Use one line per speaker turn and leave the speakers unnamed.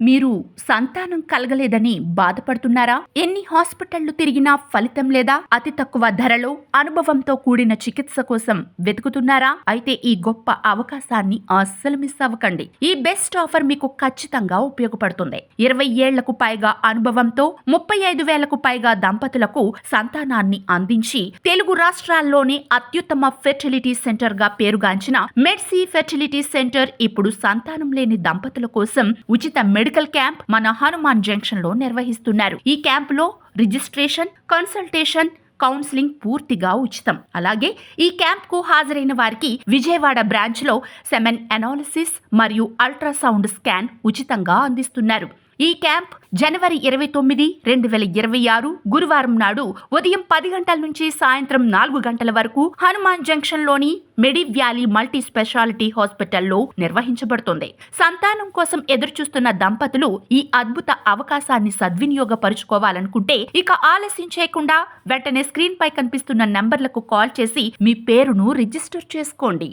మీరు సంతానం కలగలేదని బాధపడుతున్నారా? ఎన్ని హాస్పిటళ్లు తిరిగినా ఫలితం లేదా? అతి తక్కువ ధరలో అనుభవంతో కూడిన చికిత్స కోసం వెతుకుతున్నారా? అయితే ఈ గొప్ప అవకాశాన్ని అస్సలు మిస్ అవ్వకండి. ఈ బెస్ట్ ఆఫర్ మీకు ఖచ్చితంగా ఉపయోగపడుతుంది. 20 ఏళ్లకు పైగా అనుభవంతో 35,000కు పైగా దంపతులకు సంతానాన్ని అందించి తెలుగు రాష్ట్రాల్లోనే అత్యుత్తమ ఫెర్టిలిటీ సెంటర్ గా పేరుగాంచిన మెడ్సీ ఫెర్టిలిటీ సెంటర్ ఇప్పుడు సంతానం లేని దంపతుల కోసం ఉచిత మెడికల్ క్యాంప్ మన హనుమాన్ జంక్షన్ లో నిర్వహిస్తున్నారు. ఈ క్యాంప్ లో రిజిస్ట్రేషన్, కన్సల్టేషన్, కౌన్సిలింగ్ పూర్తిగా ఉచితం. అలాగే ఈ క్యాంప్ కు హాజరైన వారికి విజయవాడ బ్రాంచ్ లో సెమెన్ అనాలిసిస్ మరియు అల్ట్రాసౌండ్ స్కాన్ ఉచితంగా అందిస్తున్నారు. ఈ క్యాంప్ జనవరి 29, 2026 గురువారం నాడు ఉదయం 10 గంటల నుంచి సాయంత్రం 4 గంటల వరకు హనుమాన్ జంక్షన్ లోని మెడి వ్యాలీ మల్టీ స్పెషాలిటీ హాస్పిటల్లో నిర్వహించబడుతుంది. సంతానం కోసం ఎదురుచూస్తున్న దంపతులు ఈ అద్భుత అవకాశాన్ని సద్వినియోగపరుచుకోవాలనుకుంటే ఇక ఆలస్యం చేయకుండా వెంటనే స్క్రీన్ పై కనిపిస్తున్న నంబర్లకు కాల్ చేసి మీ పేరును రిజిస్టర్ చేసుకోండి.